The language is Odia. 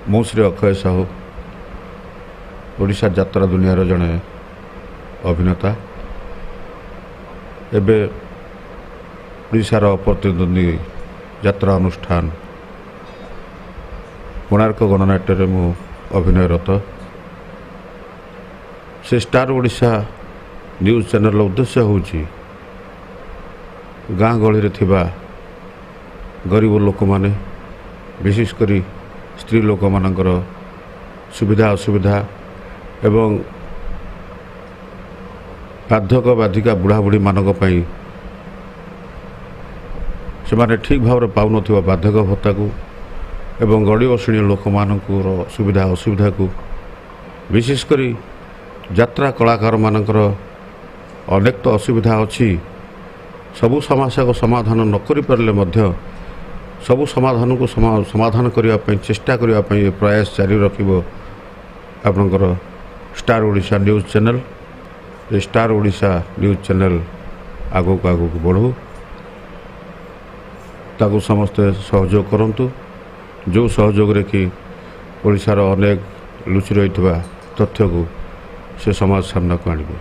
ମୁଁ ଶ୍ରୀ ଅକ୍ଷୟ ସାହୁ ଓଡ଼ିଶା ଯାତ୍ରା ଦୁନିଆର ଜଣେ ଅଭିନେତା। ଏବେ ଓଡ଼ିଶାର ପ୍ରତିଦ୍ୱନ୍ଦ୍ୱୀ ଯାତ୍ରା ଅନୁଷ୍ଠାନ କୋଣାର୍କ ଗଣନାଟ୍ୟରେ ମୁଁ ଅଭିନୟରତ। ସେ ଷ୍ଟାର ଓଡ଼ିଶା ନ୍ୟୁଜ୍ ଚ୍ୟାନେଲର ଉଦ୍ଦେଶ୍ୟ ହେଉଛି ଗାଁ ଗହଳିରେ ଥିବା ଗରିବ ଲୋକମାନେ, ବିଶେଷ କରି ସ୍ତ୍ରୀ ଲୋକମାନଙ୍କର ସୁବିଧା ଅସୁବିଧା ଏବଂ ବାର୍ଦ୍ଧକ୍ୟ ବାଧିକା ବୁଢ଼ାବୁଢ଼ୀମାନଙ୍କ ପାଇଁ ସେମାନେ ଠିକ୍ ଭାବରେ ପାଉନଥିବା ବାର୍ଦ୍ଧକ୍ୟ ଭତ୍ତାକୁ ଏବଂ ଗରିବ ଶ୍ରେଣୀ ଲୋକମାନଙ୍କର ସୁବିଧା ଅସୁବିଧାକୁ, ବିଶେଷ କରି ଯାତ୍ରା କଳାକାରମାନଙ୍କର ଅନେକ ତ ଅସୁବିଧା ଅଛି। ସବୁ ସମସ୍ୟାକୁ ସମାଧାନ ନ କରିପାରିଲେ ମଧ୍ୟ ସବୁ ସମାଧାନକୁ ସମାଧାନ କରିବା ପାଇଁ ଚେଷ୍ଟା କରିବା ପାଇଁ ଏ ପ୍ରୟାସ ଜାରି ରଖିବ ଆପଣଙ୍କର ଷ୍ଟାର ଓଡ଼ିଶା ନ୍ୟୁଜ୍ ଚ୍ୟାନେଲ୍। ଏ ଷ୍ଟାର ଓଡ଼ିଶା ନ୍ୟୁଜ୍ ଚ୍ୟାନେଲ୍ ଆଗକୁ ବଢ଼ୁ, ତାକୁ ସମସ୍ତେ ସହଯୋଗ କରନ୍ତୁ, ଯେଉଁ ସହଯୋଗରେ କି ଓଡ଼ିଶାର ଅନେକ ଲୁଚି ରହିଥିବା ତଥ୍ୟକୁ ସେ ସମାଜ ସାମ୍ନାକୁ ଆଣିବେ।